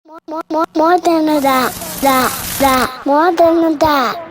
More than a dot, more than a dot.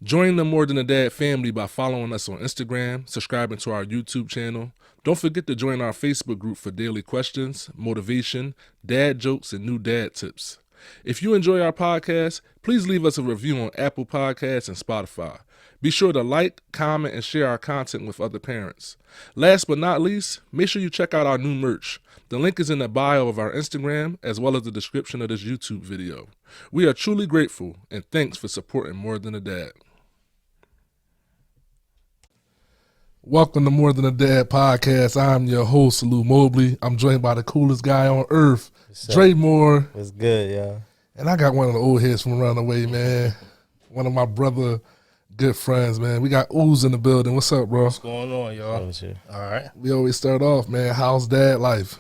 Join the More Than a Dad family by following us on Instagram, subscribing to our YouTube channel. Don't forget to join our Facebook group for daily questions, motivation, dad jokes, and new dad tips. If you enjoy our podcast, please leave us a review on Apple Podcasts and Spotify. Be sure to like, comment, and share our content with other parents. Last but not least, make sure you check out our new merch. The link is in the bio of our Instagram as well as the description of this YouTube video. We are truly grateful and thanks for supporting More Than a Dad. Welcome to More Than a Dad podcast. I'm your host, Lou Mobley. I'm joined by the coolest guy on earth, Dre Moore. What's good, y'all? And I got one of the old heads from around the way, man. One of my brother good friends, man. We got Ooze in the building. What's up, bro? What's going on, y'all? All right. We always start off, man. How's dad life?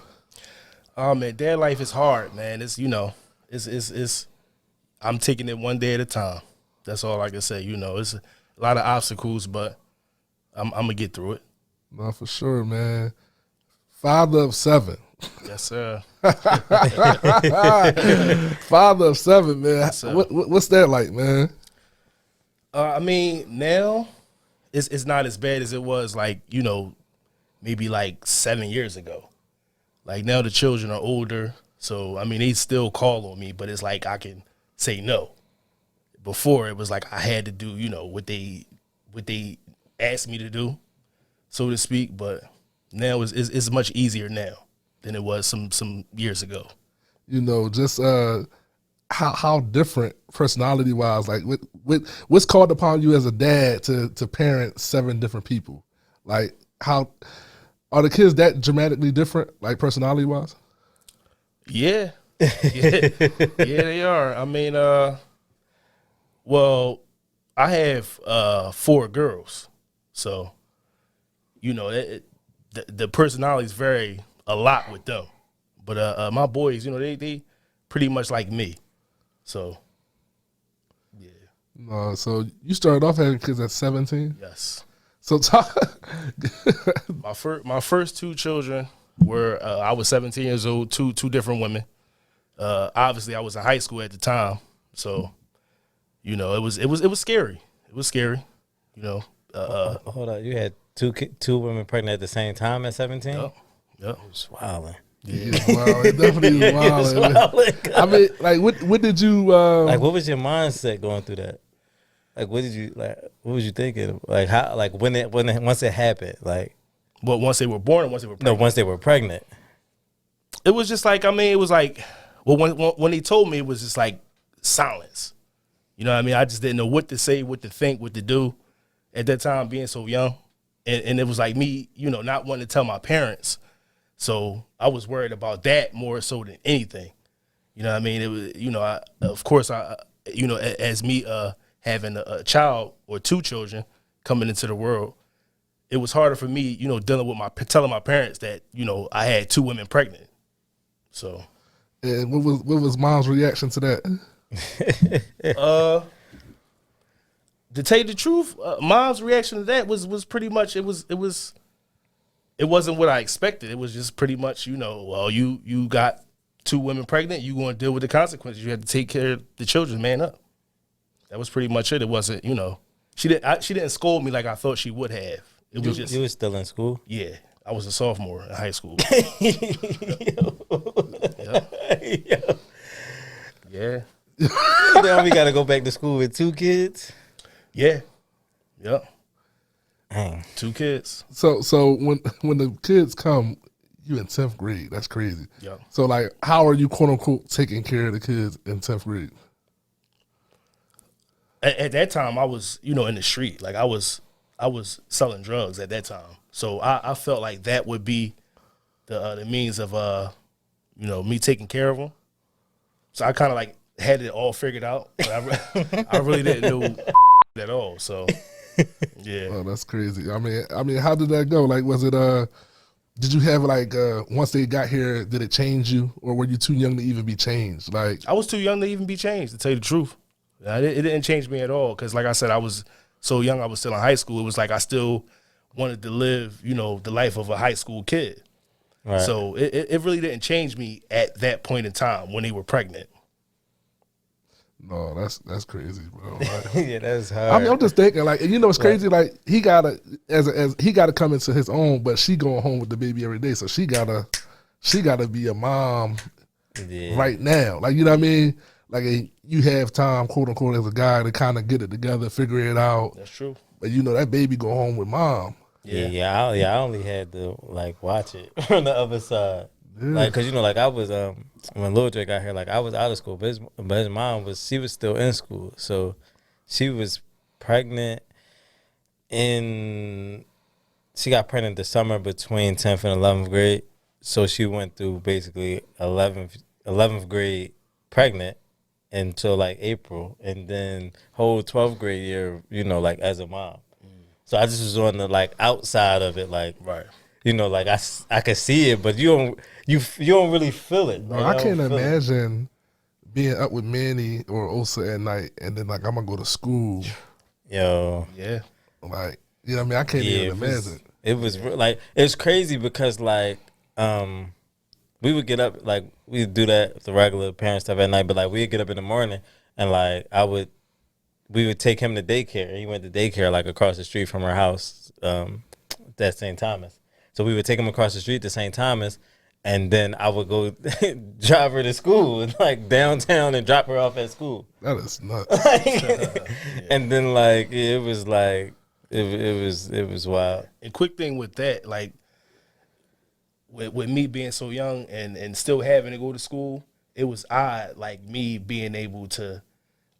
Oh man, dad life is hard, man. It's it's I'm taking it one day at a time. That's all I can say. It's a lot of obstacles, but I'm gonna get through it. No, for sure, man. Father of 7. Yes, sir. Father of 7, man. Yes, sir. What's that like, man? I mean, now it's not as bad as it was maybe like 7 years ago. Like now the children are older, so I mean they still call on me, but it's like I can say no. Before it was like I had to do, what they asked me to do, so to speak. But now it's much easier now than it was some years ago. Just how different personality wise, like what's called upon you as a dad to parent 7 different people? Like how are the kids that dramatically different, like personality wise? Yeah. Yeah, they are. I mean, well, I have 4 girls, so the personalities vary a lot with them. But my boys, they pretty much like me. So yeah. So you started off having kids at 17? Yes. So talk. My first 2 children were I was 17 years old, two different women. Obviously I was in high school at the time, so it was scary. It was scary. Hold on, you had two women pregnant at the same time at 17? Yep. It was wilding. Yeah, wow, it definitely was wild. I mean, like, what did you like? What was your mindset going through that? Like, what was you thinking? Like, how? Like, once it happened, like, Well, once they were born, or once they were pregnant? no, once they were pregnant. It was just like, it was like, well, when they told me, it was just like silence. You know what I mean? I just didn't know what to say, what to think, what to do at that time, being so young. And it was like me, not wanting to tell my parents. So I was worried about that more so than anything. You know what I mean? It was, of course, as me having a child or 2 children coming into the world, it was harder for me, dealing with telling my parents that, I had 2 women pregnant. So. And what was mom's reaction to that? To tell you the truth, mom's reaction to that was pretty much it wasn't what I expected. It was just pretty much, well, you got 2 women pregnant, you going to deal with the consequences. You had to take care of the children, man up. That was pretty much it. It wasn't, she didn't scold me like I thought she would have. It was just, you were still in school. Yeah, I was a sophomore in high school. Yeah. Now we got to go back to school with 2 kids. Yeah. Yep. Dang. 2 kids. So when the kids come, you in 10th grade. That's crazy. Yeah. So like, how are you quote unquote taking care of the kids in 10th grade? At that time, I was, in the street. Like I was selling drugs at that time. So I felt like that would be the means of me taking care of them. So I kind of like had it all figured out. But I really didn't know at all. So Yeah. Oh, that's crazy. I mean, how did that go? Like, was it did you have like once they got here, did it change you, or were you too young to even be changed? Like, I was too young to even be changed, to tell you the truth. It didn't change me at all because, like I said, I was so young. I was still in high school. It was like I still wanted to live, the life of a high school kid. Right. So it really didn't change me at that point in time when they were pregnant. no, that's crazy, bro. Like, Yeah, that's hard. I mean, I'm just thinking, like, it's crazy. Like, he gotta as he gotta come into his own, but she going home with the baby every day, so she gotta be a mom Yeah. right now. Like, you know what I mean? Like, you have time, quote unquote, as a guy to kind of get it together, figure it out. That's true. But that baby go home with mom. Yeah. I only had to like watch it from the other side. Yeah. Like, cause like I was when Lil Drake got here, like I was out of school, but his mom was still in school, so she was pregnant she got pregnant the summer between 10th and 11th grade, so she went through basically 11th grade pregnant until like April, and then whole 12th grade year, like as a mom. So I just was on the like outside of it, like Right. like I could see it, but you don't really feel it. Bro, Like, I can't don't feel it. imagine being up with Manny or Osa at night, and then like I'm gonna go to school. Yo, Yeah. Like, you know what I mean? I can't even imagine. It was like it's crazy because like we would get up, like we'd do that the regular parent stuff at night, but like we'd get up in the morning and like we would take him to daycare. He went to daycare like across the street from our house at St. Thomas. So we would take him across the street to St. Thomas, and then I would go drive her to school, like downtown, and drop her off at school. That is nuts. And then like it was like it was wild. And quick thing with that, like with me being so young and still having to go to school, it was odd, like me being able to,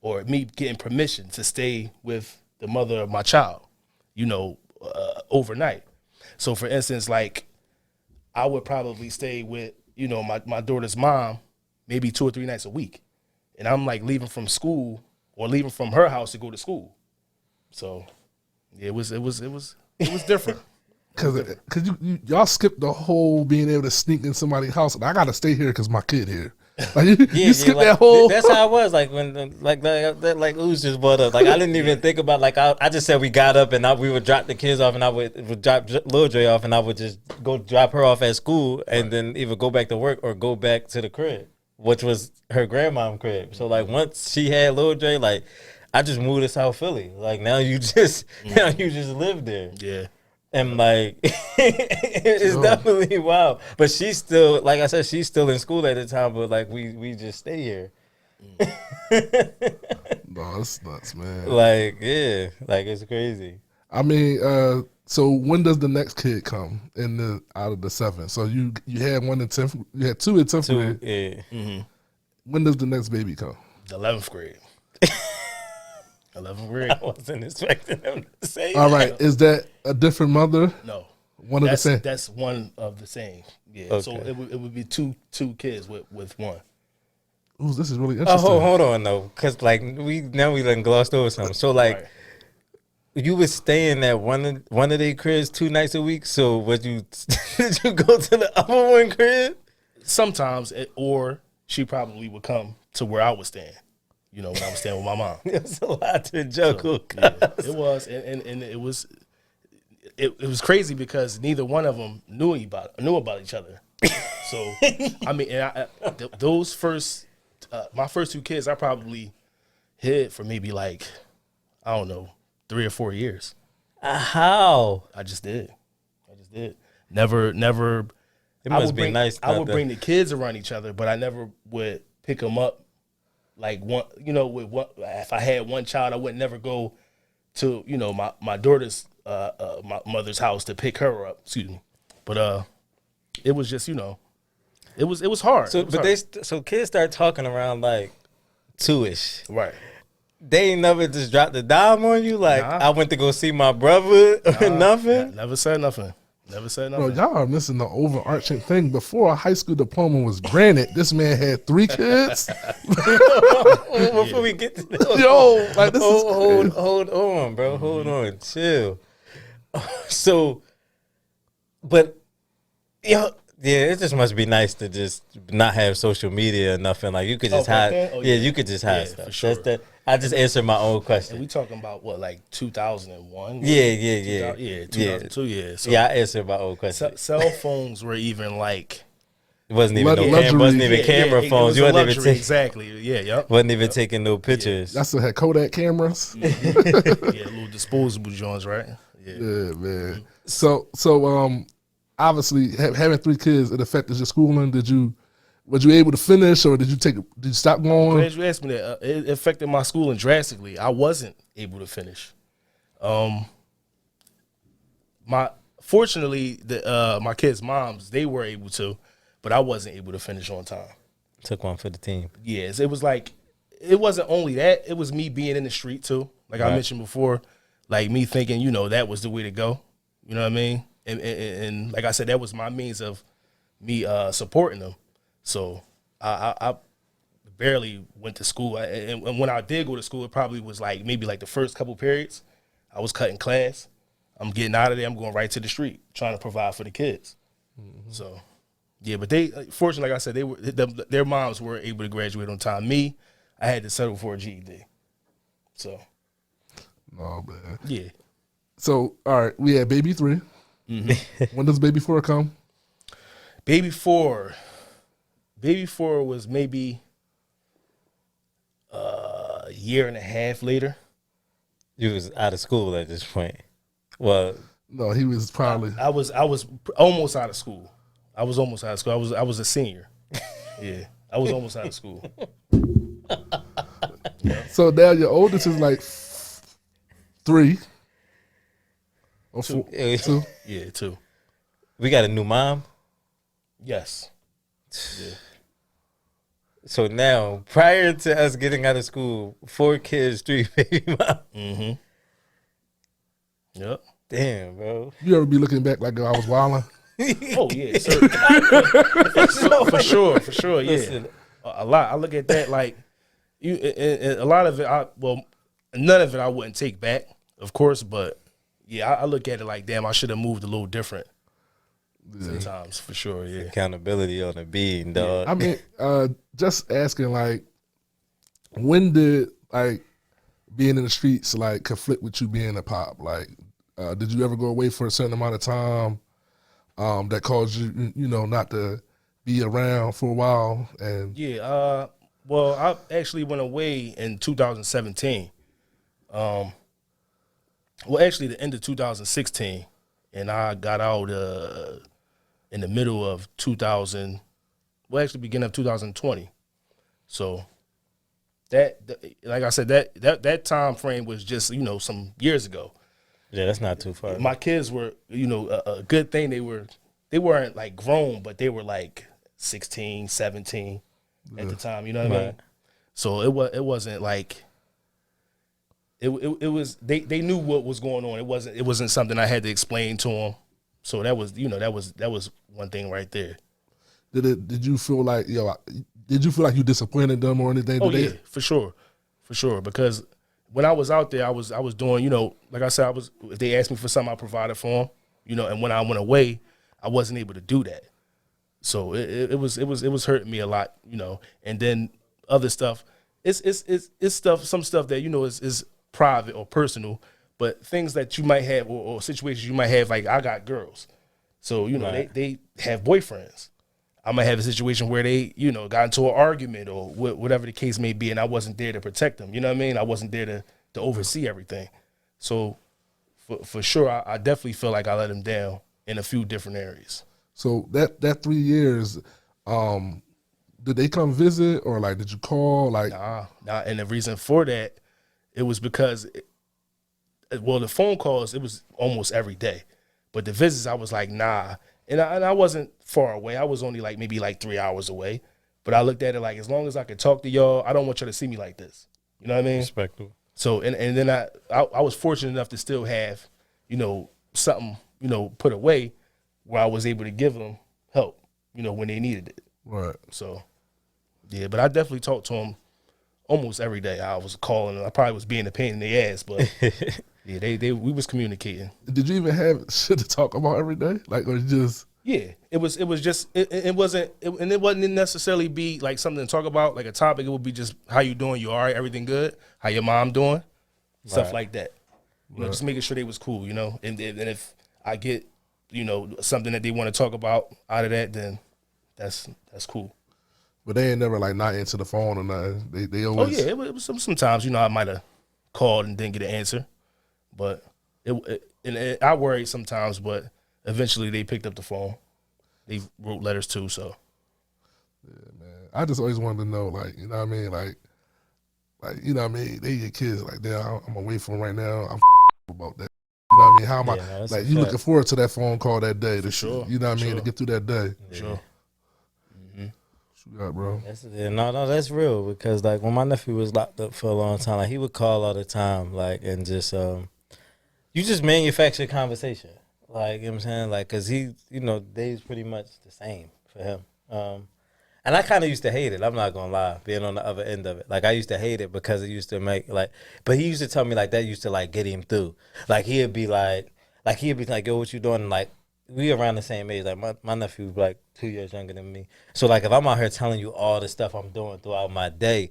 or me getting permission to stay with the mother of my child, overnight. So for instance, like I would probably stay with, my daughter's mom maybe 2 or 3 nights a week. And I'm like leaving from school or leaving from her house to go to school. So yeah, it was different. Cause y'all skipped the whole being able to sneak in somebody's house, and I gotta stay here because my kid here. Like you skipped like, that whole. That's how I was. Like when like Ooze just brought up. Like I didn't even think about like I just said we got up and we would drop the kids off, and I would drop Lil Dre off, and I would just go drop her off at school, and then either go back to work or go back to the crib, which was her grandmom crib. So like once she had Lil Dre, like I just moved to South Philly. Like now you just live there. Yeah. And like it's definitely wild. But she's still, like I said, she's still in school at the time, but like we just stay here. No, that's nuts, man. Like, yeah. Like it's crazy. I mean, so when does the next kid come out of the 7? So you had one in 10th, you had 2 in 10th grade. Yeah. Mm-hmm. When does the next baby come? The 11th grade. 11th grade. I wasn't expecting them to say All that. right, is that a different mother? No. One of the same. That's one of the same. Yeah. Okay. So it would be two kids with one. Ooh, this is really interesting. Oh, hold on though, because like we done glossed over something. So like Right. you was staying at one of their cribs 2 nights a week. So did you go to the other one crib? Sometimes, or she probably would come to where I was staying. When I was staying with my mom. There's a lot to juggle. Yeah, it was, and it was. It was crazy because neither one of them knew about each other. So I mean, and those first, my first 2 kids, I probably hid for maybe like, I don't know, 3 or 4 years. How? I just did. Never. It must be nice. I would bring the kids around each other, but I never would pick them up. Like one, with one, if I had one child, I would never go to, my daughter's, my mother's house to pick her up. Excuse me, but it was just, it was hard. So, It was but hard. so kids start talking around like 2-ish. Right. They ain't never just dropped the dime on you. Like Nah. I went to go see my brother or nothing. Never said nothing. Never said Bro, nothing. y'all are missing the overarching thing. Before a high school diploma was granted, this man had 3 kids. Before we get to that, Yo, like this is hold on, bro. Hold on, chill. So, but yeah, it just must be nice to just not have social media or nothing. Like you could just back hide. then? Oh, yeah, yeah. you could just hide Yeah, stuff. for sure. That's that. I just answered my own And question. we talking about what, like 2001? Yeah. 2002. Yeah. So Yeah, I answered my own question. cell phones were even like It wasn't even Luxury. wasn't even camera it phones. was You a wasn't even luxury, taking exactly. Yeah, yep. wasn't even taking no pictures. That's still had Kodak cameras. Yeah, little disposable joints, right? Yeah. Yeah, man. So obviously having 3 kids, it affected your schooling. Was you able to finish, or did you stop going? Glad you asked me that. It affected my schooling drastically. I wasn't able to finish. Fortunately, my kids' moms, they were able to, but I wasn't able to finish on time. Took one for the team. Yes, it was like, it wasn't only that, it was me being in the street too. Like I mentioned before, like me thinking, that was the way to go. You know what I mean? And like I said, that was my means of me supporting them. So I barely went to school. And when I did go to school, it probably was like maybe like the first couple periods. I was cutting class. I'm getting out of there. I'm going right to the street, trying to provide for the kids. Mm-hmm. So, yeah, but they, fortunately, like I said, their moms were able to graduate on time. Me, I had to settle for a GED. So, Oh man. yeah. So all right, we had baby 3. Mm-hmm. When does baby 4 come? Baby 4 was maybe a year and a half later. You was out of school at this point. Well, No, he was probably. I was almost out of school. I was almost out of school. I was a senior. Yeah, I was almost out of school. So now your oldest is like 3 or 4. 2. Yeah, 2. we got a new mom. Yes. Yeah. So now, prior to us getting out of school, 4 kids, 3 baby moms. Mm-hmm. Yep. Damn, bro. You ever be looking back like I was wilding? Oh yeah, sir. for sure. Yeah, Listen. a lot. I look at that like you. And a lot of it. None of it I wouldn't take back, of course. But yeah, I look at it like, damn, I should have moved a little different. Sometimes, for sure. Yeah. Accountability on the bean, dog. I mean, just asking, like, when did like being in the streets like conflict with you being a pop? Like, did you ever go away for a certain amount of time that caused you, not to be around for a while? And Yeah. Well, I actually went away in 2017. Well, actually, the end of 2016, and I got out in the middle of 2000. Well, actually, beginning of 2020. So that, like I said, that time frame was just some years ago. Yeah, that's not too far. My kids were, a good thing. They weren't like grown, but they were like 16, 17 at the time. You know what I mean? So it wasn't like it was. They knew what was going on. It wasn't something I had to explain to them. So that was that was one thing right there. did you feel like you disappointed them or anything? Oh yeah, for sure. Because when I was out there, I was doing, like I said, if they asked me for something, I provided for them, and when I went away, I wasn't able to do that. So it was hurting me a lot, And then other stuff, it's stuff, some stuff that is private or personal, but things that you might have or situations you might have, like I got girls, so they have boyfriends. I might have a situation where they, got into an argument or whatever the case may be, and I wasn't there to protect them. You know what I mean? I wasn't there to oversee everything. So for sure, I definitely feel like I let them down in a few different areas. So that 3 years, did they come visit or like did you call? Like Nah. And the reason for that, it was because, the phone calls, it was almost every day, but the visits, I was like, nah. And I wasn't far away. I was only like maybe like 3 hours away. But I looked at it like, as long as I could talk to y'all, I don't want y'all to see me like this. You know what I mean? Respectable. So and then I was fortunate enough to still have, something, put away. where I was able to give them help, when they needed it. Right. So, yeah, but I definitely talked to them almost every day. I was calling them. I probably was being a pain in the ass, but yeah, we was communicating. Did you even have shit to talk about every day? Like, or just... Yeah, it wouldn't necessarily be like something to talk about, like a topic. It would be just how you doing, you all right, everything good, how your mom doing, stuff like that. Just making sure they was cool, and if I get, something that they want to talk about out of that, then that's cool. But they ain't never like not answer the phone or nothing. They always... Oh yeah, it was sometimes, I might have called and didn't get an answer, but I worried sometimes, but eventually they picked up the phone. They wrote letters too, so. Yeah, man. I just always wanted to know, like, you know what I mean? Like, you know what I mean? They your kids, like, damn, I'm gonna wait for them right now. I'm about that. You know what I mean? How am I, like, you looking forward to that phone call that day. Sure. You know what I mean? To get through that day. Sure. What you got, bro? No, that's real, because, like, when my nephew was locked up for a long time, like, he would call all the time, like, and just, you just manufacture conversation. Like, you know what I'm saying? Like, because he, days pretty much the same for him. And I kind of used to hate it. I'm not going to lie, being on the other end of it. Like, I used to hate it because it used to make, like, but he used to tell me, like, that used to, like, get him through. Like, he'd be like, yo, what you doing? And, like, we around the same age. Like, my nephew was, like, 2 years younger than me. So, like, if I'm out here telling you all the stuff I'm doing throughout my day,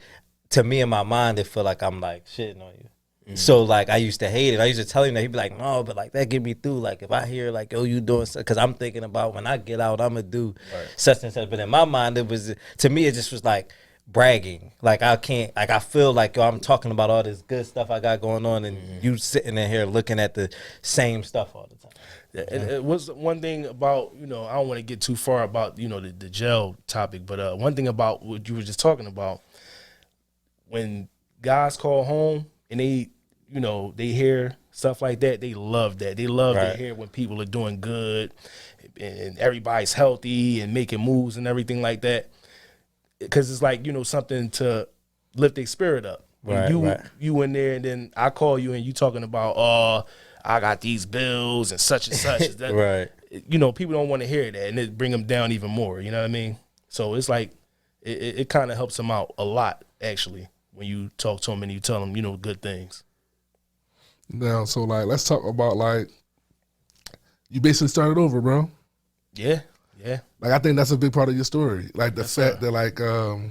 to me in my mind, it feel like I'm, like, shitting on you. So, like, I used to hate it. I used to tell him that. He'd be like, no, but, like, that get me through. Like, if I hear, like, yo, you doing something, because I'm thinking about when I get out, I'm going to do such and such. But in my mind, it was, to me, it just was, like, bragging. Like, I can't, like, I feel like, yo, I'm talking about all this good stuff I got going on, and you sitting in here looking at the same stuff all the time. It was one thing about, I don't want to get too far about, the jail topic, but one thing about what you were just talking about, when guys call home, and they hear stuff like that, they love that. They love to hear when people are doing good and everybody's healthy and making moves and everything like that. Because it's like, something to lift their spirit up. You in there, and then I call you and you talking about, I got these bills and such. That, people don't want to hear that, and it bring them down even more. You know what I mean? So it's like, it kind of helps them out a lot, actually, when you talk to them and you tell them, good things. Now, so, like, let's talk about, like, you basically started over, bro. Yeah. Like, I think that's a big part of your story. Like, the fact that, like, what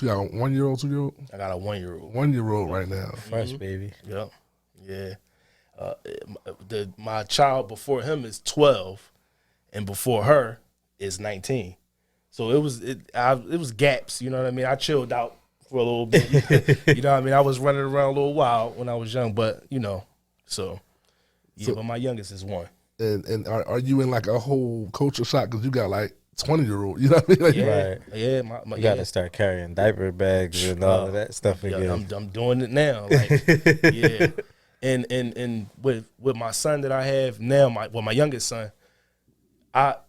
you got, a 1-year-old, 2-year-old? I got a 1-year-old. 1-year-old right now. Fresh baby. Yep. Yeah. My child before him is 12, and before her is 19. So it was gaps. You know what I mean? I chilled out for a little bit. You know what I mean? I was running around a little wild when I was young, but so but my youngest is 1. And are you in like a whole culture shock because you got like 20-year-old? You know what I mean? Like, Yeah. You got to start carrying diaper bags and all of that stuff again. I'm doing it now. Like, yeah. And with my son that I have now, my youngest son,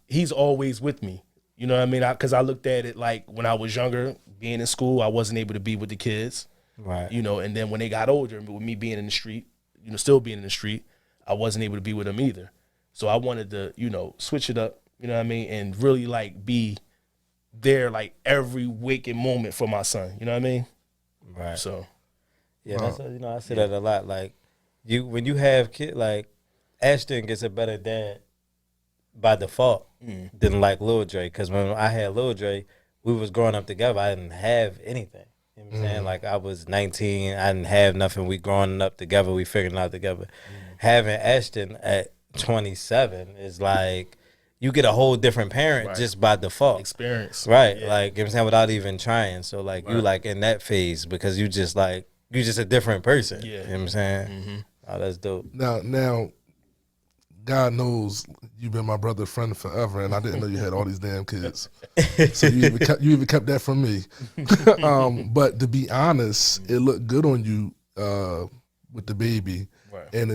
he's always with me. You know what I mean? Because I looked at it like when I was younger, being in school, I wasn't able to be with the kids. Right. And then when they got older, with me being in the street, still being in the street, I wasn't able to be with them either. So I wanted to, switch it up, you know what I mean? And really like be there like every waking moment for my son, you know what I mean? Right. So. Yeah, that's, I say that a lot. Like, when you have kids, like, Ashton gets a better dad by default than like Lil Dre. Because when I had Lil Dre, we was growing up together. I didn't have anything. You know what I'm saying? Like, I was 19. I didn't have nothing. We growing up together. We figuring it out together. Having Ashton at 27 is like, you get a whole different parent just by default. Experience. Right. Yeah. Like, you know what I'm saying? Without even trying. So, like, you like in that phase because you just like, you just a different person. Yeah. You know what I'm saying? Oh, that's dope. Now, God knows you've been my brother's friend forever, and I didn't know you had all these damn kids. So you even kept that from me. But to be honest, it looked good on you with the baby, and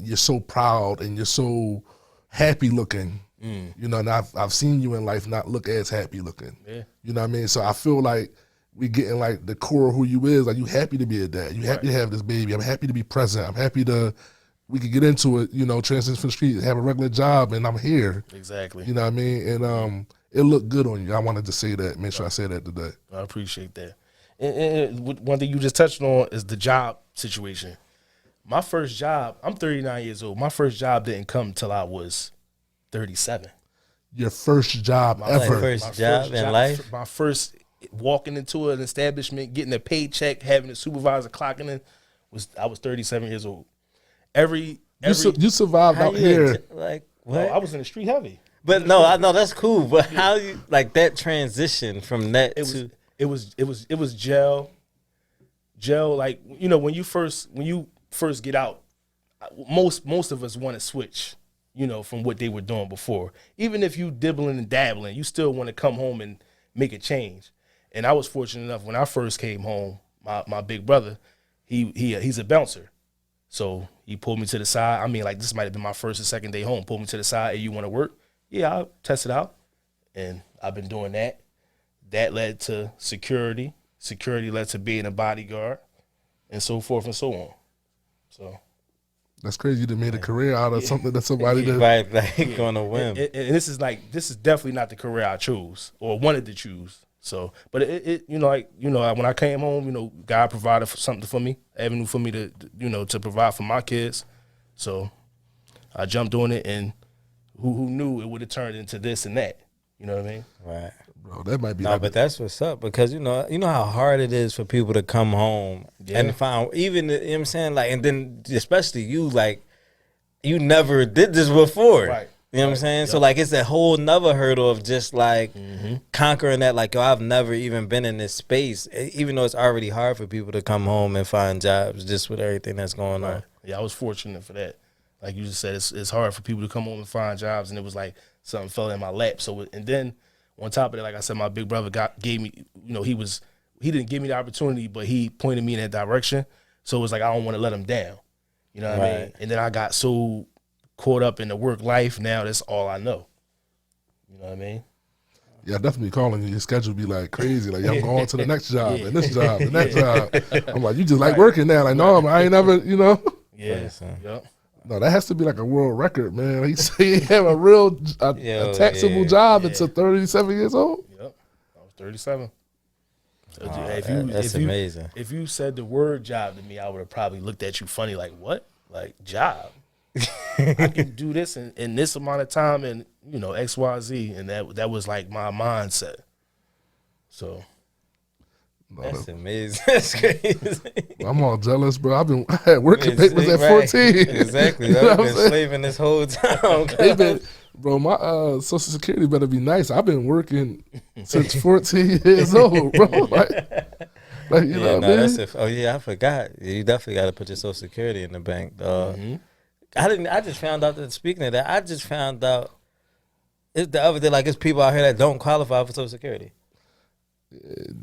you're so proud and you're so happy looking. And I've seen you in life not look as happy looking. Yeah. You know what I mean? So I feel like we getting like the core of who you is. Like, you happy to be a dad. You happy to have this baby. I'm happy to be present. I'm happy to we could get into it, transition from the street, have a regular job, and I'm here. Exactly. You know what I mean? And it looked good on you. I wanted to say that, make sure I say that today. I appreciate that. And one thing you just touched on is the job situation. My first job, I'm 39 years old. My first job didn't come till I was 37. Your first job ever. First job in life? My first walking into an establishment, getting a paycheck, having a supervisor clocking in, I was 37 years old. You survived out here. Like, what? what? I was in the street heavy. But no, I know that's cool. But how you like that transition from that to It was jail. Like, when you first get out, most of us want to switch, from what they were doing before. Even if you dibbling and dabbling, you still want to come home and make a change. And I was fortunate enough when I first came home, my big brother, he's a bouncer. So he pulled me to the side. I mean, like, this might have been my first or second day home. Pulled me to the side. Hey, you want to work? Yeah, I'll test it out. And I've been doing that. That led to security. Security led to being a bodyguard, and so forth and so on. So that's crazy. You done made a career out of something that somebody did. right, like on a whim. And this is definitely not the career I chose or wanted to choose. So, but when I came home, God provided something for me, avenue for me to provide for my kids. So I jumped on it, and who knew it would have turned into this and that. You know what I mean? Right. Bro, that might be. No, but that's what's up, because you know how hard it is for people to come home and find, even, you know what I'm saying, like, and then especially you, like, you never did this before. Right. You know what I'm saying? Yep. So like it's a whole nother hurdle of just like conquering that, like, yo, I've never even been in this space, even though it's already hard for people to come home and find jobs just with everything that's going on. Yeah, I was fortunate for that. Like you just said, it's hard for people to come home and find jobs, and it was like something fell in my lap. So, and then on top of that, like I said, my big brother gave me, he didn't give me the opportunity, but he pointed me in that direction. So it was like, I don't want to let him down. You know what I mean? And then I got so caught up in the work life, now that's all I know. You know what I mean? Yeah, definitely calling you. Your schedule be like crazy. Like, I'm going to the next job and this job and that job. I'm like, you just like working now. Like, no, I ain't never, Yeah. Yep. No, that has to be like a world record, man. He said he have a real taxable job until 37 years old. Yep. I was 37. So That's amazing. If you said the word job to me, I would have probably looked at you funny, like, what? Like, job? I can do this in this amount of time and, X, Y, Z. And that was like my mindset. So. That's amazing. That's crazy. I'm all jealous, bro. I had working papers at 14. Exactly. I've been slaving this whole time. Bro, my Social Security better be nice. I've been working since 14 years old, bro. Like you know what I mean? I forgot. You definitely got to put your Social Security in the bank, dog. I just found out that, speaking of that, it's the other day, like, it's people out here that don't qualify for Social Security.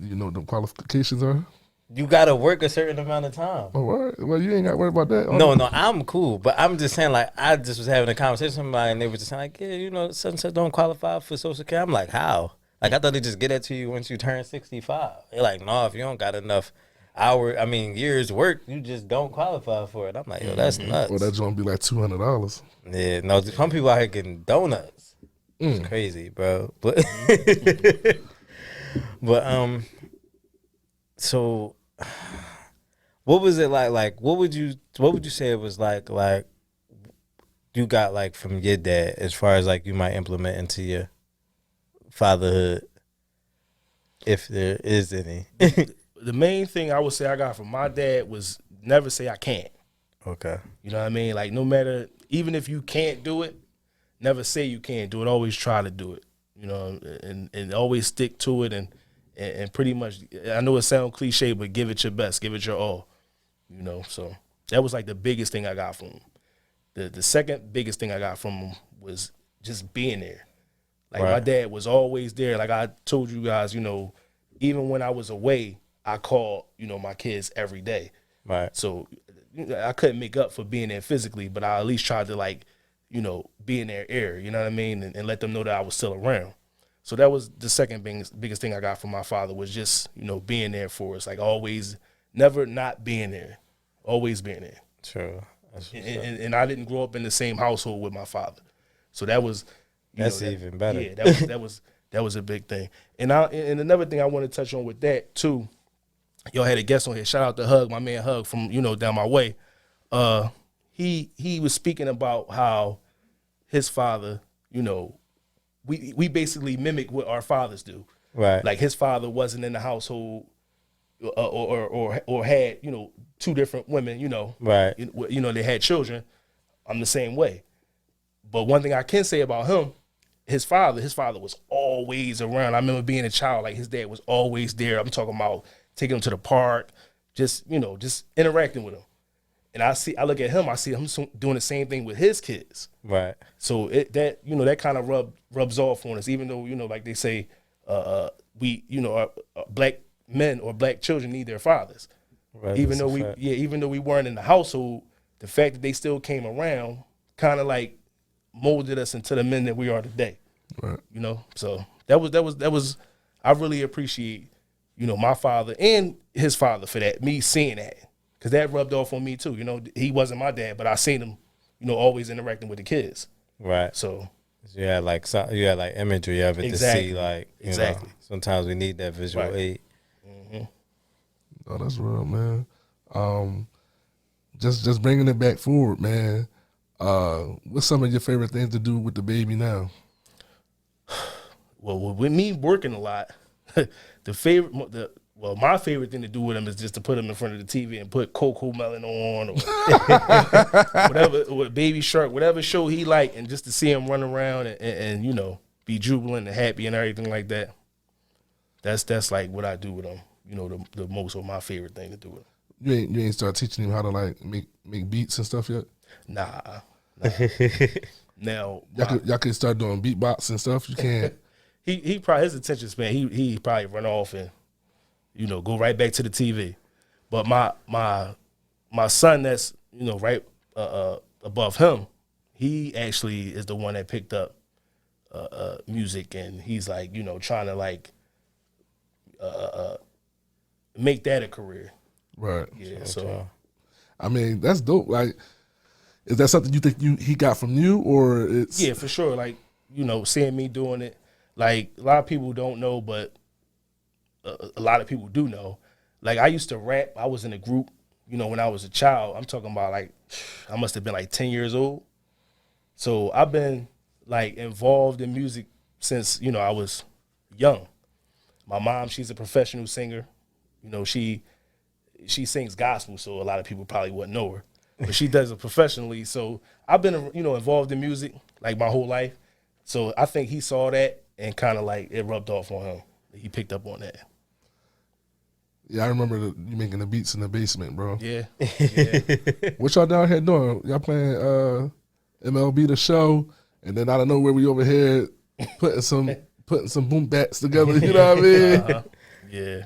You know what the qualifications are? You got to work a certain amount of time. Oh, all right. Well, you ain't got to worry about that. No, I'm cool. But I'm just saying, like, I just was having a conversation with somebody, and they were just saying, like, yeah, such and such don't qualify for Social Security. I'm like, how? Like, I thought they just get that to you once you turn 65. They're like, no, if you don't got enough years work, you just don't qualify for it. I'm like, yo, that's nuts. Well, that's going to be like $200. Yeah, no, some people out here getting donuts. It's crazy, bro. But so what was it like? Like, what would you say it was like you got, like, from your dad, as far as, like, you might implement into your fatherhood, if there is any? The main thing I would say I got from my dad was never say I can't. Okay. You know what I mean? Like, no matter, even if you can't do it, never say you can't do it. Always try to do it. And always stick to it, and pretty much, I know it sounds cliche, but give it your best, give it your all. So that was like the biggest thing I got from him. The second biggest thing I got from him was just being there. Like, my dad was always there. Like I told you guys, even when I was away, I called, my kids every day. Right. So I couldn't make up for being there physically, but I at least tried to, like, be in their ear, you know what I mean? And let them know that I was still around. So that was the second biggest thing I got from my father, was just, being there for us. Like, always, never not being there. Always being there. True. And I didn't grow up in the same household with my father, so that was even better. Yeah, that was a big thing. And another thing I want to touch on with that too. Y'all had a guest on here. Shout out to Hug, my man Hug from down my way. He was speaking about how his father, we basically mimic what our fathers do. Right. Like his father wasn't in the household or had two different women. Right. They had children. I'm the same way. But one thing I can say about him, his father was always around. I remember being a child, like his dad was always there. I'm talking about taking him to the park, just interacting with him. And I look at him, I see him doing the same thing with his kids. Right. So that kind of rubs off on us, even though, like they say, black men or black children need their fathers. Right. Even though we weren't in the household, the fact that they still came around kind of like molded us into the men that we are today. Right. So that was I really appreciate, my father and his father for that, me seeing that. Because that rubbed off on me too. He wasn't my dad, but I seen him, always interacting with the kids. Right. So you had like imagery of it exactly. to see, like exactly. Sometimes we need that visual aid. Mm-hmm. Oh, that's real, man. Just bringing it back forward, man. What's some of your favorite things to do with the baby now? Well, with me working a lot, my favorite thing to do with him is just to put him in front of the TV and put Coco Melon on or whatever, or Baby Shark, whatever show he like, and just to see him run around and be jubilant and happy and everything like that. That's like what I do with him. The most, or my favorite thing to do with him. You ain't start teaching him how to like make beats and stuff yet? Nah. Now y'all can start doing beatbox and stuff. You can't. he probably, his attention span, he probably run off and go right back to the TV. But my son that's right above him, he actually is the one that picked up music, and he's like trying to like make that a career. Right. Yeah. So I mean, that's dope. Like, is that something you think he got from you, or it's? Yeah, for sure. Like seeing me doing it, like a lot of people don't know, but a lot of people do know. Like I used to rap. I was in a group, when I was a child. I'm talking about like I must have been like 10 years old. So I've been like involved in music since I was young. My mom, she's a professional singer. She sings gospel, so a lot of people probably wouldn't know her, but she does it professionally. So I've been involved in music like my whole life. So I think he saw that and kind of like it rubbed off on him. He picked up on that. Yeah, I remember you making the beats in the basement, bro. Yeah. What y'all down here doing? Y'all playing MLB The Show, and then I don't know where we over here putting some boom bats together. You know what I mean? Yeah.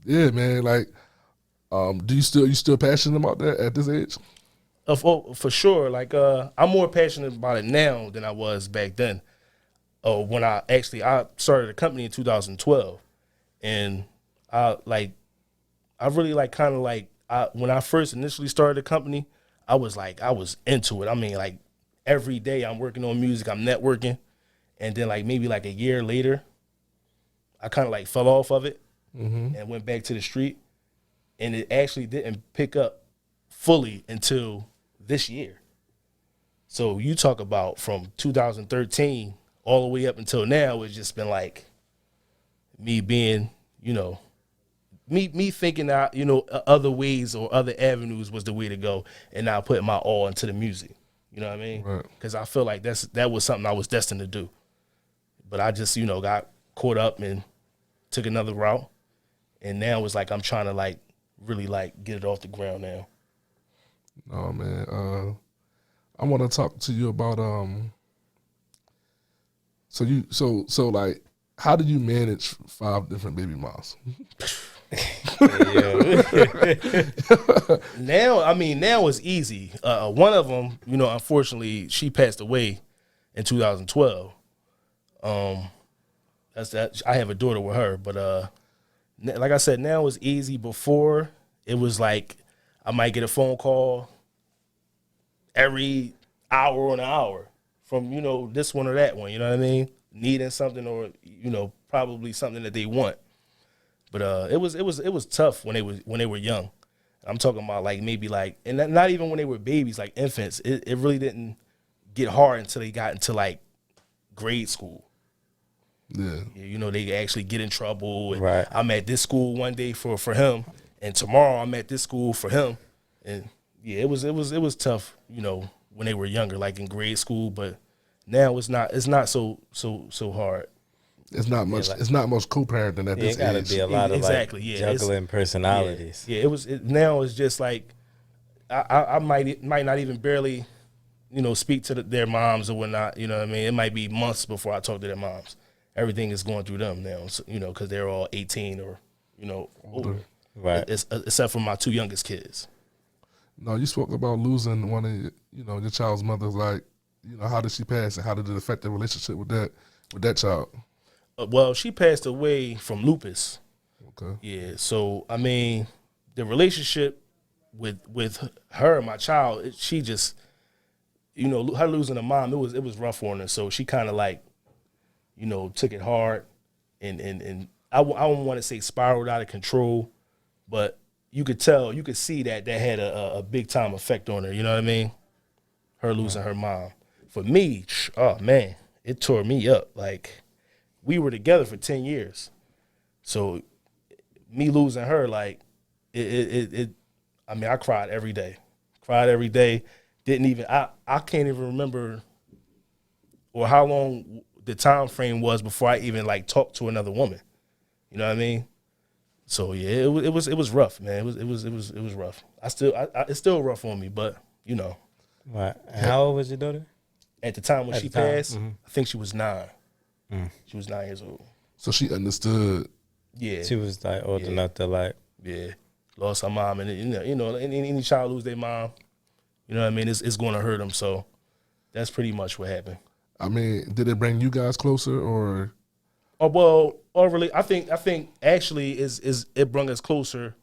Yeah, man. Like, you still passionate about that at this age? For sure. Like, I'm more passionate about it now than I was back then. When I started a company in 2012, and when I first initially started the company, I was into it. I mean, like every day I'm working on music, I'm networking, and then like maybe like a year later, I kind of like fell off of it and went back to the street, and it actually didn't pick up fully until this year. So you talk about from 2013 all the way up until now, it's just been like me being, me thinking that, other ways or other avenues was the way to go, and now putting my all into the music. You know what I mean? Because I feel like that was something I was destined to do. But I just, got caught up and took another route. And now it's like I'm trying to like really like get it off the ground now. Oh man. I want to talk to you about so like how do you manage 5 different baby moms? Now it's easy. One of them, unfortunately, she passed away in 2012. That's that. I have a daughter with her, but like I said, now it's easy. Before it was like I might get a phone call, every hour on an hour from, this one or that one, you know what I mean? Needing something or, probably something that they want. But it was tough when they were young. I'm talking about like maybe like, and not even when they were babies, like infants. It really didn't get hard until they got into like grade school. Yeah. They actually get in trouble. And Right. I'm at this school one day for him, and tomorrow I'm at this school for him. And yeah, it was tough, when they were younger, like in grade school. But now it's not so hard. It's not much. like- it's not much co-parenting at Yeah, this it gotta age. be a lot of Exactly, like yeah, juggling personalities. Yeah, now it's just like I might not even barely, speak to their moms or whatnot. You know what I mean? It might be months before I talk to their moms. Everything is going through them now, so, because they're all 18 or older. Right. Except for my two youngest kids. No, you spoke about losing one of your child's mothers. Like, how did she pass, and how did it affect the relationship with that child? Well, she passed away from lupus. Okay. Yeah, so I mean, the relationship with her and my child, she just, her losing a mom, it was rough on her. So she kind of like, took it hard, and I don't want to say spiraled out of control, but you could see that had a big time effect on her. You know what I mean? Her losing her mom. For me, oh man, it tore me up. Like, we were together for 10 years. So me losing her, like, I cried every day. I can't even remember or how long the time frame was before I even like talked to another woman. You know what I mean? So yeah, it was rough, man. It was rough. It's still rough on me, but Right. And how old was your daughter? at the time when At she the time, passed, I think she was 9. She was 9 years old. So she understood. Yeah. She was like old enough to like. Yeah, lost her mom, and any child lose their mom, you know what I mean. It's going to hurt them. So that's pretty much what happened. I mean, did it bring you guys closer, or? Oh well, really, I think actually is it brought us closer,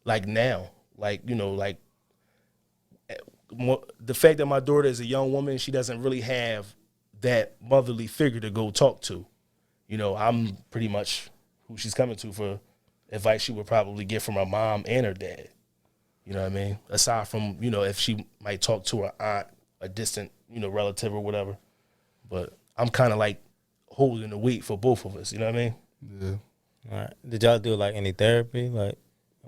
like now, like the fact that my daughter is a young woman, she doesn't really have that motherly figure to go talk to. I'm pretty much who she's coming to for advice she would probably get from her mom and her dad. You know what I mean? Aside from, if she might talk to her aunt, a distant, relative or whatever. But I'm kind of like holding the weight for both of us. You know what I mean? Yeah. All right. Did y'all do like any therapy, like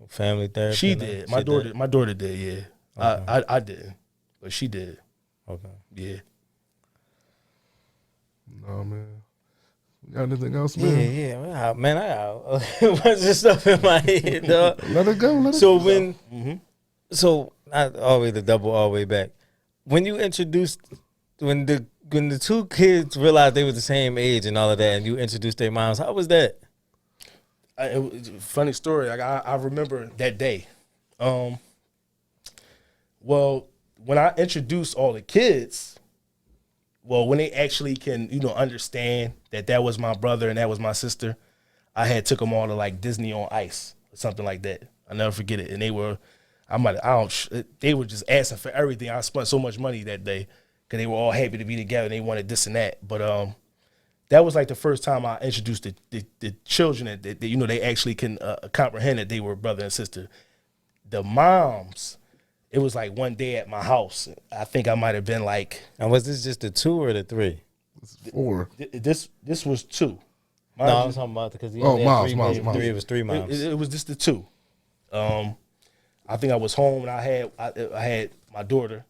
family therapy? She like? did. She did? My daughter did, yeah. Okay. I didn't, but she did. Okay. Yeah. No, man. You got anything else, man? Yeah. Man, I got a bunch of stuff in my head, dog. Let it go. So so not all the way to double all the way back. When you introduced, when the two kids realized they were the same age and all of that, and you introduced their moms, how was that? It was a funny story. Like I remember that day. Well, when I introduced all the kids, when they actually can, understand that was my brother and that was my sister, I had took them all to like Disney on Ice or something like that. I'll never forget it. And they were, they were just asking for everything. I spent so much money that day because they were all happy to be together. And they wanted this and that. But that was like the first time I introduced the children that they actually can comprehend that they were brother and sister. The moms, it was like one day at my house. I think I might have been like. And was this just the 2 or the 3? 4. This was 2. No, I was talking about because moms. 3. It was 3 moms. It was just the 2. I think I was home and I had my daughter,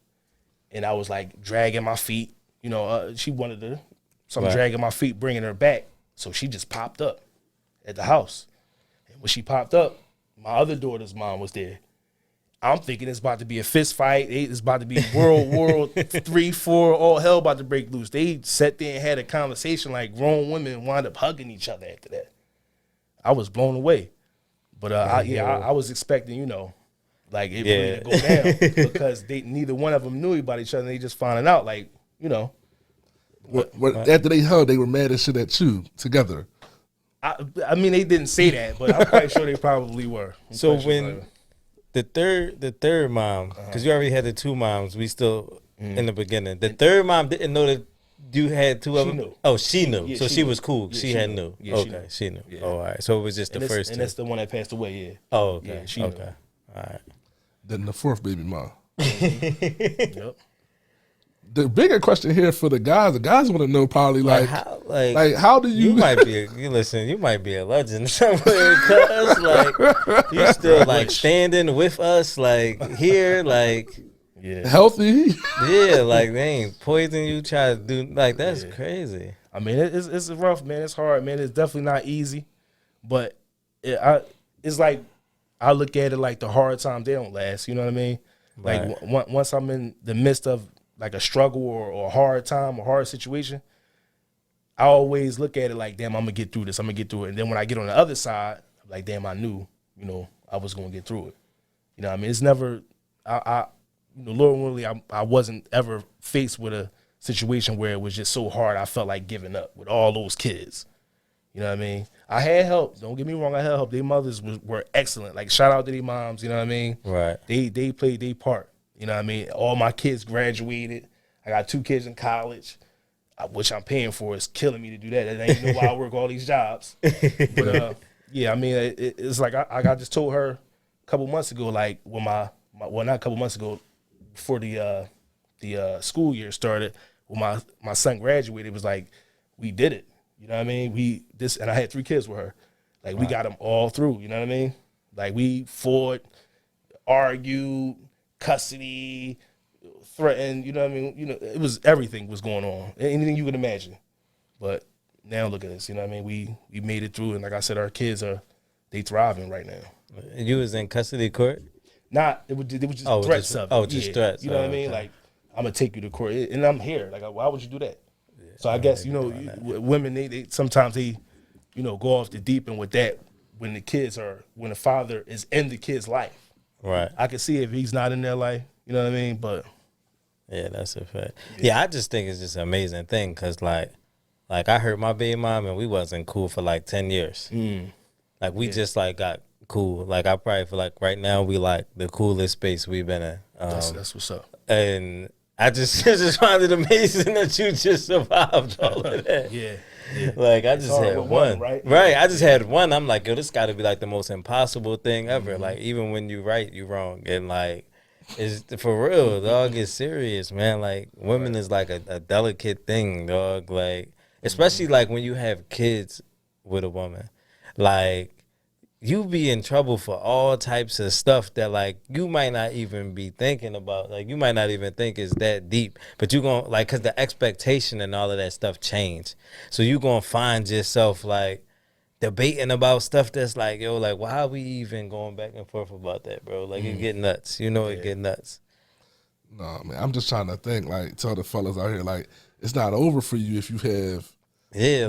and I was like dragging my feet. She wanted to, so I'm dragging my feet, bringing her back. So she just popped up at the house, and when she popped up, my other daughter's mom was there. I'm thinking it's about to be a fist fight. It's about to be World War 3, 4, all hell about to break loose. They sat there and had a conversation like grown women, wound up hugging each other after that. I was blown away. But I was expecting, like it really to go down because neither one of them knew about each other. And they just finding out, like, After they hugged, they were mad as shit at you together. I mean, they didn't say that, but I'm quite sure they probably were. So when the third mom, because you already had the 2 moms, we still in the beginning. The third mom didn't know that you had two of them. knew. Oh, she knew. Yeah, So she she knew. was cool. Yeah, she she had knew. knew. Yeah, she Okay, knew. she knew. Yeah. Oh, all right. So it was just the first two. And that's the one that passed away. Yeah. Oh, okay. Yeah, she knew. okay. All right. Then the fourth baby mom. Yep. The bigger question here for the guys want to know probably like how do you? You might be. You listen. You might be a legend somewhere, cause like you still like standing with us, like here, like Yeah. healthy? yeah, like they ain't poison you. Try to do like that's crazy. I mean, it's rough, man. It's hard, man. It's definitely not easy, but it's like I look at it like the hard times, they don't last. You know what I mean? Like once I'm in the midst of like a struggle or a hard time or hard situation, I always look at it like, damn, I'm gonna get through this. I'm gonna get through it. And then when I get on the other side, I'm like, damn, I knew, I was gonna get through it. You know what I mean? It's never, Lord willing, I wasn't ever faced with a situation where it was just so hard I felt like giving up with all those kids. You know what I mean? I had help. Don't get me wrong. I had help. Their mothers were excellent. Like, shout out to their moms. You know what I mean? Right. They played their part. You know what I mean? All my kids graduated. I got 2 kids in college, which I'm paying for. It's killing me to do that. That ain't why I work all these jobs. But, yeah, I mean, it's like I just told her a couple months ago, like, when well, not a couple months ago, before the school year started, when my son graduated, it was like, we did it. You know what I mean? And I had 3 kids with her. Like, we got them all through. You know what I mean? Like, we fought, argued, custody, threatened. You know what I mean? It was everything was going on. Anything you could imagine. But now look at us. You know what I mean? We made it through, and like I said, our kids they thriving right now. You was in custody court? It was just threats of it. Just threats. You know what I mean? Like, I'm gonna take you to court, and I'm here. Like, why would you do that? So I guess women they sometimes they go off the deep end with that when the father is in the kid's life. Right. I can see if he's not in their life. You know what I mean? But yeah, that's a fact. Yeah, I just think it's just an amazing thing because like I heard my baby mom and we wasn't cool for like 10 years. Like we just like got cool. Like I probably feel like right now we like the coolest space we've been in. that's what's up. And I just find it amazing that you just survived all of that. Yeah. Like I just had one, right? I just had one. I'm like, yo, this got to be like the most impossible thing ever. Like even when you right, you wrong, and like it's for real, dog. It's serious, man. Like women is like a delicate thing, dog. Like especially like when you have kids with a woman, like you be in trouble for all types of stuff that like you might not even be thinking about. Like you might not even think it's that deep, but you gonna like, cause the expectation and all of that stuff change. So you gonna find yourself like debating about stuff that's like, yo, like why are we even going back and forth about that, bro? Like it get nuts. It get nuts. No, man, I'm just trying to think, like, tell the fellas out here, like, it's not over for you if you have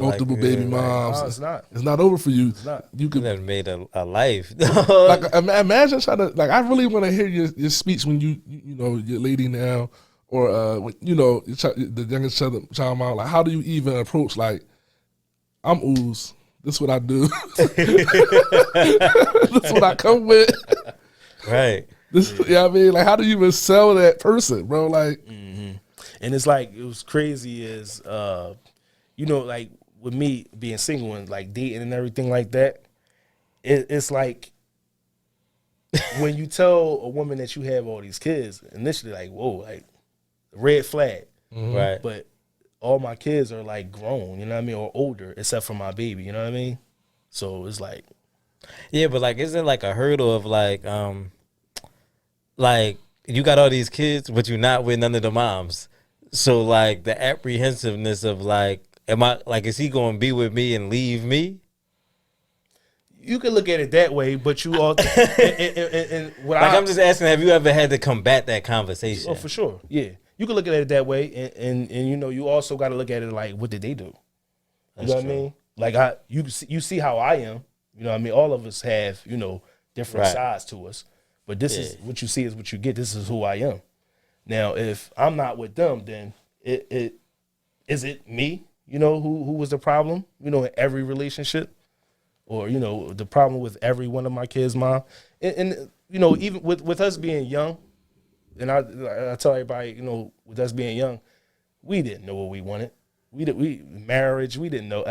multiple baby moms. No, it's not. It's not over for you. It's not. You could That made a life. like imagine trying to like. I really want to hear your speech when you your lady now, or when, the youngest child mom. Like, how do you even approach like, I'm ooze. This is what I do. This is what I come with. Right. I mean, like, how do you even sell that person, bro? Like, And it's like, it was crazy is, like with me being single and like dating and everything like that, it's like when you tell a woman that you have all these kids, initially like, whoa, like red flag. Right. But all my kids are like grown, you know what I mean, or older, except for my baby, you know what I mean? So it's like, yeah, but like, isn't like a hurdle of like you got all these kids, but you're not with none of the moms. So like the apprehensiveness of like, is he going to be with me and leave me? you can look at it that way, but you all and what I'm just asking, have you ever had to combat that conversation? Oh, for sure, yeah. You can look at it that way, and you also got to look at it like, what did they do? You know what I mean? Like you see how I am. You know what I mean? All of us have different sides to us, but this is what you see is what you get. This is who I am. Now, if I'm not with them, then it is it me? Who was the problem? In every relationship, or the problem with every one of my kids' mom, and even with us being young, and I tell everybody, you know, with us being young, we didn't know what we wanted. We marriage. We didn't know.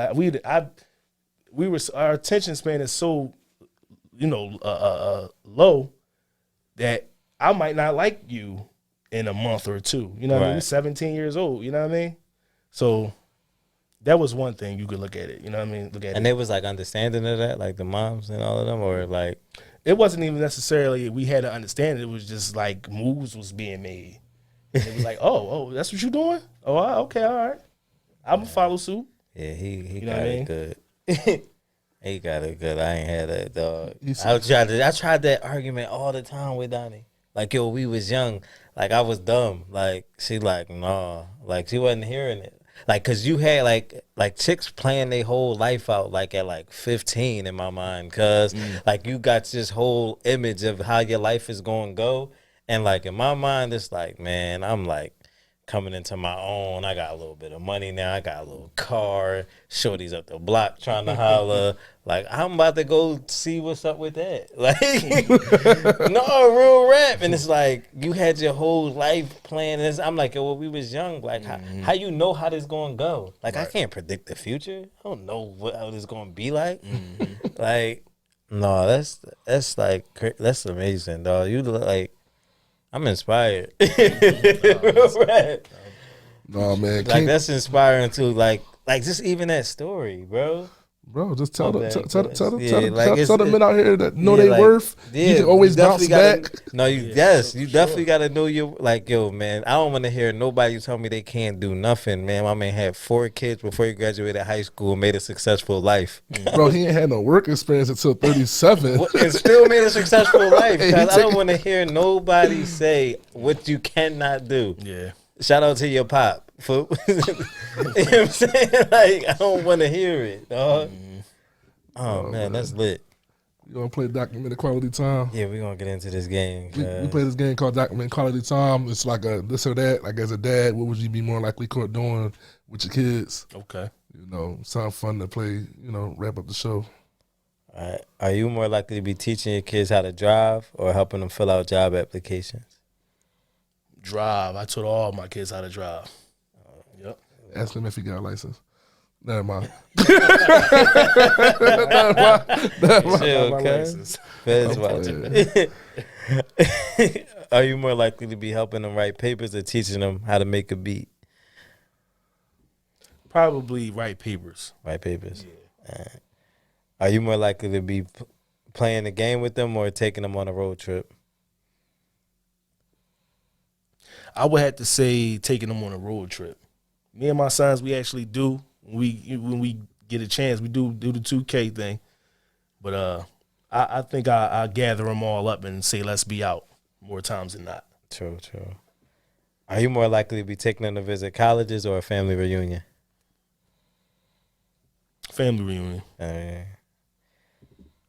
Our attention span is so, you know, low that I might not like you in a month or two. You know what I mean? We're 17 years old. You know what I mean? So that was one thing you could look at it. You know what I mean? Look at And they was like understanding of that, like the moms and all of them, or like it wasn't even necessarily we had to understand it. It was just like moves was being made. And it was like, oh, that's what you doing? Oh, okay, all right. I'm gonna follow suit. yeah, he You know got what I it mean? good. He got it good. I ain't had that, dog. I tried that argument all the time with Donnie. Like, yo, we was young. Like, I was dumb. Like, she like, nah. Like, she wasn't hearing it. Like, cause you had like chicks playing their whole life out like at like 15 in my mind. Cause like you got this whole image of how your life is gonna go. And like in my mind, it's like, man, I'm like coming into my own. I got a little bit of money now. I got a little car. Shorty's up the block trying to holler. Like, I'm about to go see what's up with that. Like, no, real rap. And it's like, you had your whole life planned. And I'm like, yo, when we was young, like, how you know how this going to go? Like, I can't predict the future. I don't know how this going to be like. Like, no, that's like, that's amazing, dog. You look like, I'm inspired. Real rap. No, man. Like, that's inspiring too. Like just even that story, bro. Bro, just tell the Yeah, men out here that know yeah, they like, worth. yeah, You can always bounce back. No, you definitely gotta know your, like, yo, man. I don't want to hear nobody tell me they can't do nothing, man. My man had 4 kids before he graduated high school, and made a successful life. Bro, he ain't had no work experience until 37. And still made a successful life. Hey, Cause I don't want to hear nobody say what you cannot do. Yeah. Shout out to your pop. For, you know what I'm saying? Like, I don't want to hear it, dog. Oh, man, that's lit. You gonna play documented quality time? Yeah, we're gonna get into this game. We play this game called documented quality time. It's like a this or that. Like, as a dad, what would you be more likely caught doing with your kids? Okay. You know, sound fun to play. You know, wrap up the show. All right. Are you more likely to be teaching your kids how to drive or helping them fill out job applications? Drive. I taught all my kids how to drive. Yep. Ask him if he got a license. Never mind. Chill, My okay. license. Feds watching. Are you more likely to be helping them write papers or teaching them how to make a beat? Probably write papers. Write papers. Yeah. Are you more likely to be playing the game with them or taking them on a road trip? I would have to say taking them on a road trip. Me and my sons, we actually do. When we get a chance, we do the 2K thing. But I think I gather them all up and say, let's be out more times than not. True. Are you more likely to be taking them to visit colleges or a family reunion? Family reunion.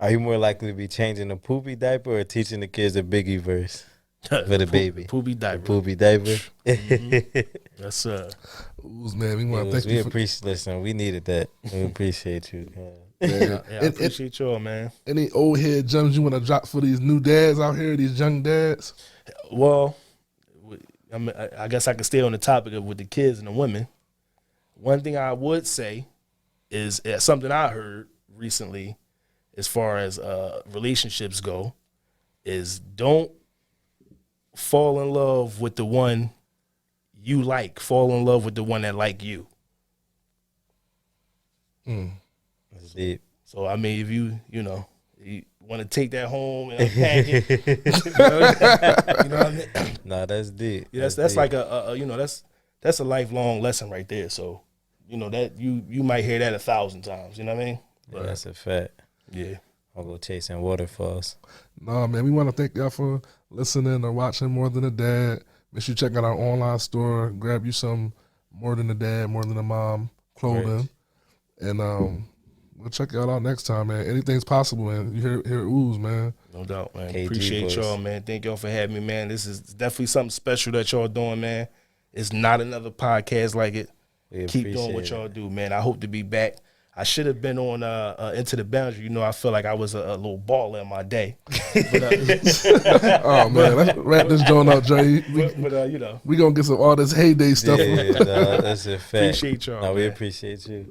Are you more likely to be changing a poopy diaper or teaching the kids a Biggie verse for the baby? Poopy diaper. Poopy diaper. Yes, sir. Ooh, man, we want to thank you. Listen, we needed that. We appreciate you. Yeah, I appreciate y'all, man. Any old head gems you want to drop for these new dads out here, these young dads? Well, I guess I could stay on the topic of with the kids and the women. One thing I would say is something I heard recently as far as relationships go is don't fall in love with the one you like. Fall in love with the one that like you. That's deep. So, I mean, if you want to take that home and unpack it, you know what I mean? Nah, that's deep. Yeah, that's like that's a lifelong lesson right there. So, that you might hear that 1,000 times. You know what I mean? Yeah, that's a fact. Yeah. I'll go chasing waterfalls. Nah, man, we want to thank y'all for listening or watching More Than a Dad. Make sure you check out our online store. Grab you some More Than a Dad, More Than a Mom clothing. Right. And we'll check y'all out next time, man. Anything's possible, man. You hear ooze, man. No doubt, man. KG Appreciate voice. y'all, man. Thank y'all for having me, man. This is definitely something special that y'all doing, man. It's not another podcast like it. Keep doing what y'all do, man. I hope to be back. I should have been on Into the Boundary. You know, I feel like I was a little baller in my day. But, Oh man, let's wrap this joint up, Jay. you know, We gonna get some all this heyday stuff. Yeah, no, that's a fact. appreciate y'all. No, we man. appreciate you.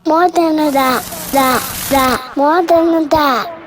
More than a dot, more than a dot.